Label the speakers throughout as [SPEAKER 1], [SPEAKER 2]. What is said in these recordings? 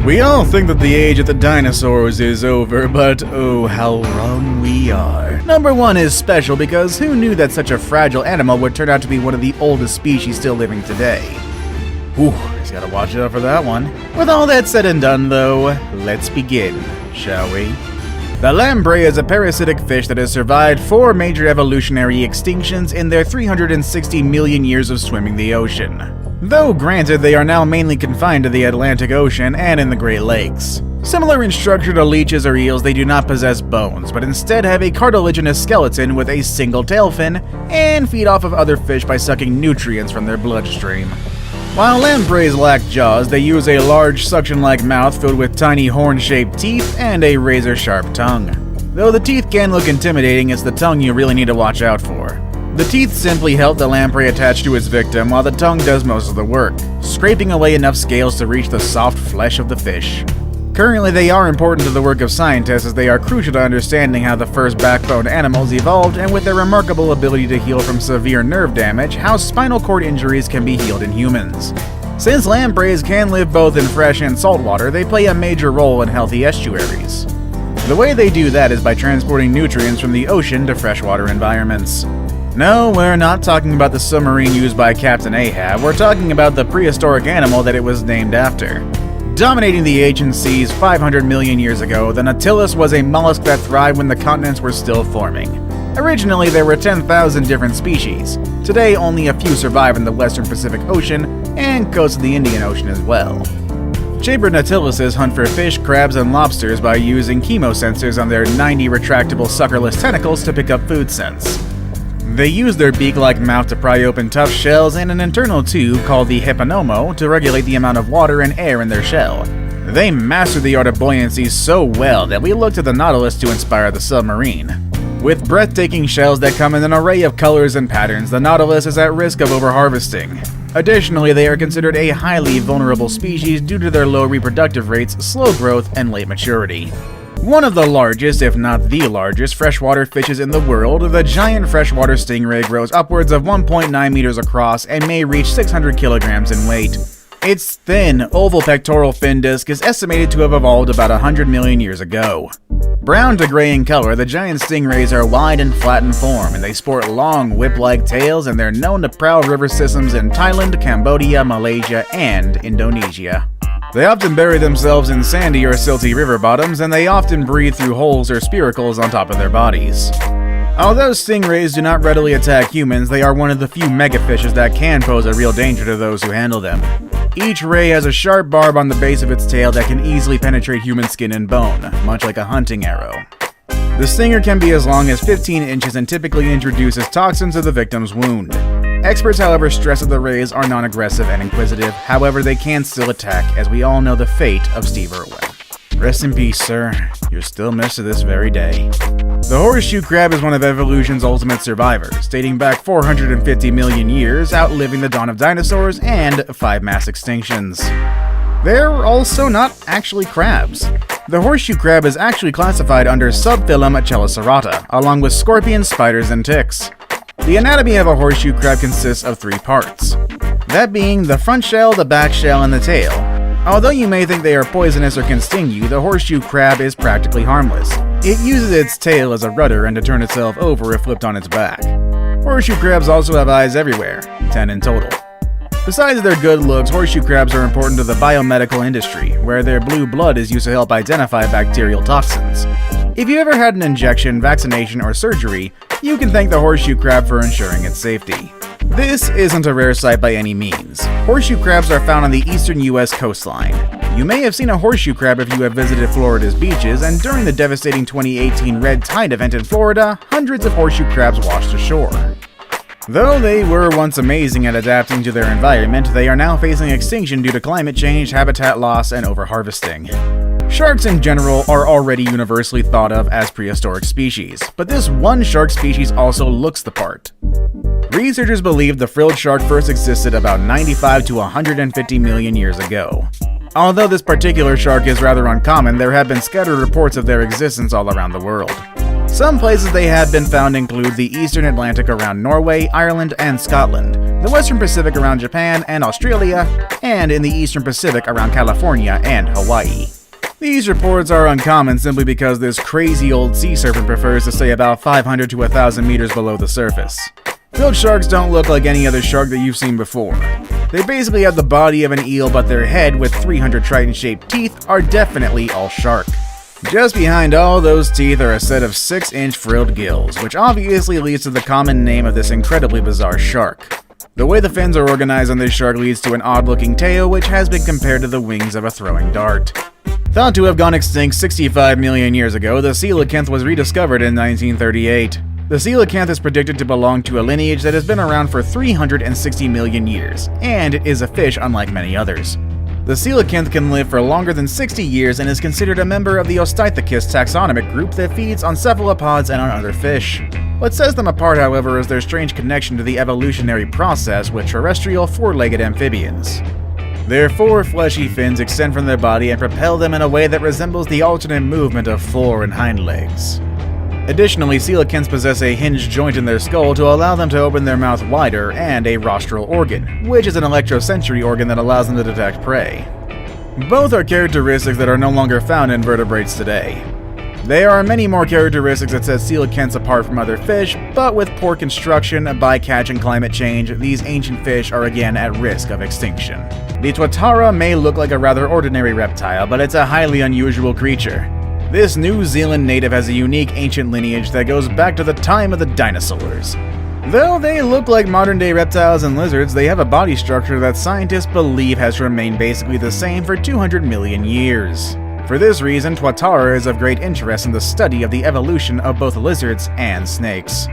[SPEAKER 1] We all think that the age of the dinosaurs is over, but oh, how wrong we are. Number 1 is special because who knew that such a fragile animal would turn out to be one of the oldest species still living today? Whew, just gotta watch out for that one. With all that said and done though, let's begin, shall we? The lamprey is a parasitic fish that has survived 4 major evolutionary extinctions in their 360 million years of swimming the ocean. Though granted, they are now mainly confined to the Atlantic Ocean and in the Great Lakes. Similar in structure to leeches or eels, they do not possess bones, but instead have a cartilaginous skeleton with a single tail fin, and feed off of other fish by sucking nutrients from their bloodstream. While lampreys lack jaws, they use a large suction-like mouth filled with tiny horn-shaped teeth and a razor-sharp tongue. Though the teeth can look intimidating, it's the tongue you really need to watch out for. The teeth simply help the lamprey attach to its victim, while the tongue does most of the work, scraping away enough scales to reach the soft flesh of the fish. Currently, they are important to the work of scientists as they are crucial to understanding how the first backboned animals evolved, and with their remarkable ability to heal from severe nerve damage, how spinal cord injuries can be healed in humans. Since lampreys can live both in fresh and salt water, they play a major role in healthy estuaries. The way they do that is by transporting nutrients from the ocean to freshwater environments. No, we're not talking about the submarine used by Captain Ahab, we're talking about the prehistoric animal that it was named after. Dominating the ancient seas 500 million years ago, the Nautilus was a mollusk that thrived when the continents were still forming. Originally, there were 10,000 different species. Today, only a few survive in the western Pacific Ocean and coast of the Indian Ocean as well. Chambered nautiluses hunt for fish, crabs, and lobsters by using chemosensors on their 90 retractable suckerless tentacles to pick up food scents. They use their beak-like mouth to pry open tough shells and an internal tube called the hypnomo to regulate the amount of water and air in their shell. They master the art of buoyancy so well that we look to the Nautilus to inspire the submarine. With breathtaking shells that come in an array of colors and patterns, the Nautilus is at risk of overharvesting. Additionally, they are considered a highly vulnerable species due to their low reproductive rates, slow growth, and late maturity. One of the largest, if not the largest, freshwater fishes in the world, the giant freshwater stingray grows upwards of 1.9 meters across and may reach 600 kilograms in weight. Its thin, oval pectoral fin disc is estimated to have evolved about 100 million years ago. Brown to gray in color, the giant stingrays are wide and flat in form, and they sport long, whip-like tails, and they're known to prowl river systems in Thailand, Cambodia, Malaysia, and Indonesia. They often bury themselves in sandy or silty river bottoms, and they often breathe through holes or spiracles on top of their bodies. Although stingrays do not readily attack humans, they are one of the few megafishes that can pose a real danger to those who handle them. Each ray has a sharp barb on the base of its tail that can easily penetrate human skin and bone, much like a hunting arrow. The stinger can be as long as 15 inches and typically introduces toxins to the victim's wound. Experts, however, stress that the rays are non-aggressive and inquisitive, however they can still attack, as we all know the fate of Steve Irwin. Rest in peace, sir. You're still missed to this very day. The horseshoe crab is one of evolution's ultimate survivors, dating back 450 million years, outliving the dawn of dinosaurs and 5 mass extinctions. They're also not actually crabs. The horseshoe crab is actually classified under subphylum Chelicerata, along with scorpions, spiders, and ticks. The anatomy of a horseshoe crab consists of 3 parts, that being the front shell, the back shell, and the tail. Although you may think they are poisonous or can sting you, the horseshoe crab is practically harmless. It uses its tail as a rudder and to turn itself over if flipped on its back. Horseshoe crabs also have eyes everywhere, 10 in total. Besides their good looks, horseshoe crabs are important to the biomedical industry, where their blue blood is used to help identify bacterial toxins. If you ever had an injection, vaccination, or surgery, you can thank the horseshoe crab for ensuring its safety. This isn't a rare sight by any means. Horseshoe crabs are found on the eastern US coastline. You may have seen a horseshoe crab if you have visited Florida's beaches, and during the devastating 2018 red tide event in Florida, hundreds of horseshoe crabs washed ashore. Though they were once amazing at adapting to their environment, they are now facing extinction due to climate change, habitat loss, and overharvesting. Sharks in general are already universally thought of as prehistoric species, but this one shark species also looks the part. Researchers believe the frilled shark first existed about 95 to 150 million years ago. Although this particular shark is rather uncommon, there have been scattered reports of their existence all around the world. Some places they have been found include the eastern Atlantic around Norway, Ireland, and Scotland, the Western Pacific around Japan and Australia, and in the Eastern Pacific around California and Hawaii. These reports are uncommon simply because this crazy old sea serpent prefers to stay about 500 to 1,000 meters below the surface. Bilge sharks don't look like any other shark that you've seen before. They basically have the body of an eel, but their head with 300 trident-shaped teeth are definitely all shark. Just behind all those teeth are a set of 6-inch frilled gills, which obviously leads to the common name of this incredibly bizarre shark. The way the fins are organized on this shark leads to an odd-looking tail, which has been compared to the wings of a throwing dart. Thought to have gone extinct 65 million years ago, the coelacanth was rediscovered in 1938. The coelacanth is predicted to belong to a lineage that has been around for 360 million years, and it is a fish unlike many others. The coelacanth can live for longer than 60 years and is considered a member of the Osteichthychus taxonomic group that feeds on cephalopods and on other fish. What sets them apart, however, is their strange connection to the evolutionary process with terrestrial four-legged amphibians. Their four fleshy fins extend from their body and propel them in a way that resembles the alternate movement of fore and hind legs. Additionally, coelacanths possess a hinged joint in their skull to allow them to open their mouth wider, and a rostral organ, which is an electrosensory organ that allows them to detect prey. Both are characteristics that are no longer found in vertebrates today. There are many more characteristics that set coelacanths apart from other fish, but with poor construction, bycatch, and climate change, these ancient fish are again at risk of extinction. The tuatara may look like a rather ordinary reptile, but it's a highly unusual creature. This New Zealand native has a unique ancient lineage that goes back to the time of the dinosaurs. Though they look like modern-day reptiles and lizards, they have a body structure that scientists believe has remained basically the same for 200 million years. For this reason, tuatara is of great interest in the study of the evolution of both lizards and snakes.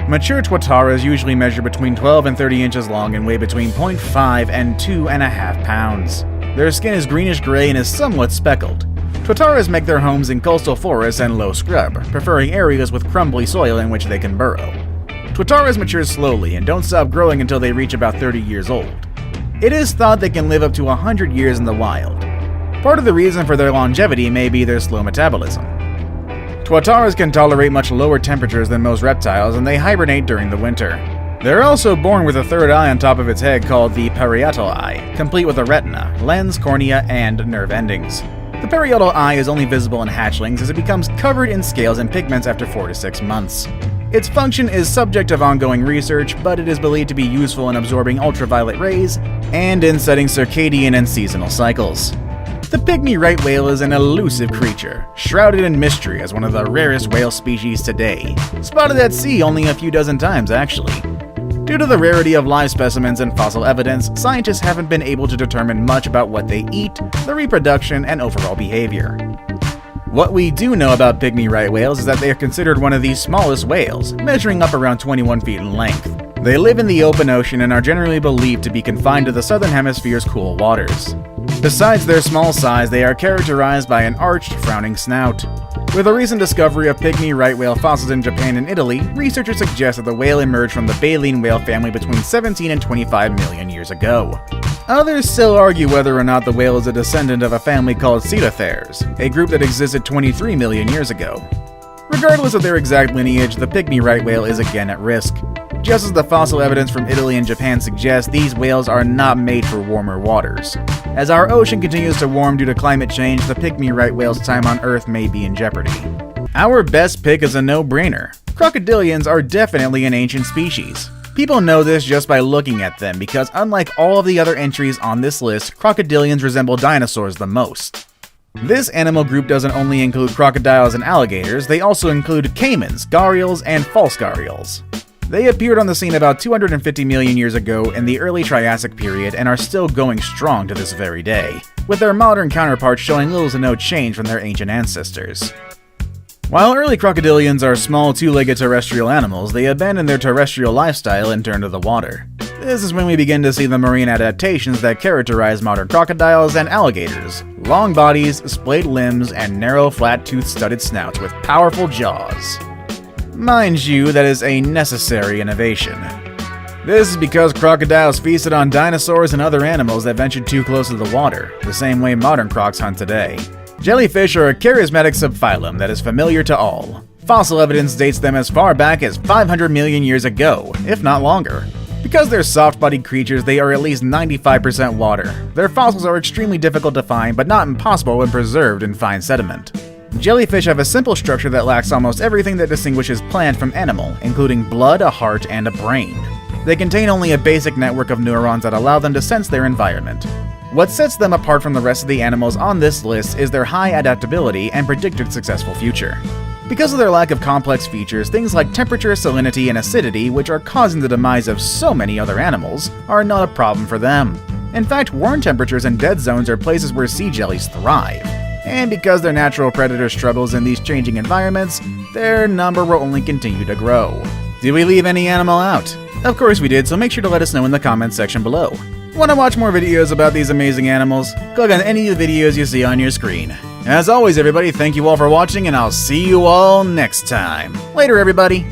[SPEAKER 1] Mature tuataras usually measure between 12 and 30 inches long and weigh between 0.5 and 2.5 pounds. Their skin is greenish-gray and is somewhat speckled. Tuataras make their homes in coastal forests and low scrub, preferring areas with crumbly soil in which they can burrow. Tuataras mature slowly and don't stop growing until they reach about 30 years old. It is thought they can live up to 100 years in the wild. Part of the reason for their longevity may be their slow metabolism. Tuataras can tolerate much lower temperatures than most reptiles, and they hibernate during the winter. They're also born with a third eye on top of its head called the parietal eye, complete with a retina, lens, cornea, and nerve endings. The parietal eye is only visible in hatchlings as it becomes covered in scales and pigments after 4 to 6 months. Its function is subject of ongoing research, but it is believed to be useful in absorbing ultraviolet rays and in setting circadian and seasonal cycles. The pygmy right whale is an elusive creature, shrouded in mystery as one of the rarest whale species today. Spotted at sea only a few dozen times, actually. Due to the rarity of live specimens and fossil evidence, scientists haven't been able to determine much about what they eat, their reproduction, and overall behavior. What we do know about pygmy right whales is that they are considered one of the smallest whales, measuring up around 21 feet in length. They live in the open ocean and are generally believed to be confined to the southern hemisphere's cool waters. Besides their small size, they are characterized by an arched, frowning snout. With a recent discovery of pygmy right whale fossils in Japan and Italy, researchers suggest that the whale emerged from the baleen whale family between 17 and 25 million years ago. Others still argue whether or not the whale is a descendant of a family called Cetatheres, a group that existed 23 million years ago. Regardless of their exact lineage, the pygmy right whale is again at risk. Just as the fossil evidence from Italy and Japan suggests, these whales are not made for warmer waters. As our ocean continues to warm due to climate change, the pygmy right whale's time on Earth may be in jeopardy. Our best pick is a no-brainer. Crocodilians are definitely an ancient species. People know this just by looking at them because unlike all of the other entries on this list, crocodilians resemble dinosaurs the most. This animal group doesn't only include crocodiles and alligators, they also include caimans, gharials, and false gharials. They appeared on the scene about 250 million years ago in the early Triassic period and are still going strong to this very day, with their modern counterparts showing little to no change from their ancient ancestors. While early crocodilians are small two-legged terrestrial animals, they abandoned their terrestrial lifestyle and turned to the water. This is when we begin to see the marine adaptations that characterize modern crocodiles and alligators: long bodies, splayed limbs, and narrow, flat, tooth-studded snouts with powerful jaws. Mind you, that is a necessary innovation. This is because crocodiles feasted on dinosaurs and other animals that ventured too close to the water, the same way modern crocs hunt today. Jellyfish are a charismatic subphylum that is familiar to all. Fossil evidence dates them as far back as 500 million years ago, if not longer. Because they're soft-bodied creatures, they are at least 95% water. Their fossils are extremely difficult to find, but not impossible when preserved in fine sediment. Jellyfish have a simple structure that lacks almost everything that distinguishes plant from animal, including blood, a heart, and a brain. They contain only a basic network of neurons that allow them to sense their environment. What sets them apart from the rest of the animals on this list is their high adaptability and predicted successful future. Because of their lack of complex features, things like temperature, salinity, and acidity, which are causing the demise of so many other animals, are not a problem for them. In fact, warm temperatures and dead zones are places where sea jellies thrive. And because their natural predator struggles in these changing environments, their number will only continue to grow. Did we leave any animal out? Of course we did, so make sure to let us know in the comments section below. Want to watch more videos about these amazing animals? Click on any of the videos you see on your screen. As always, everybody, thank you all for watching, and I'll see you all next time. Later, everybody!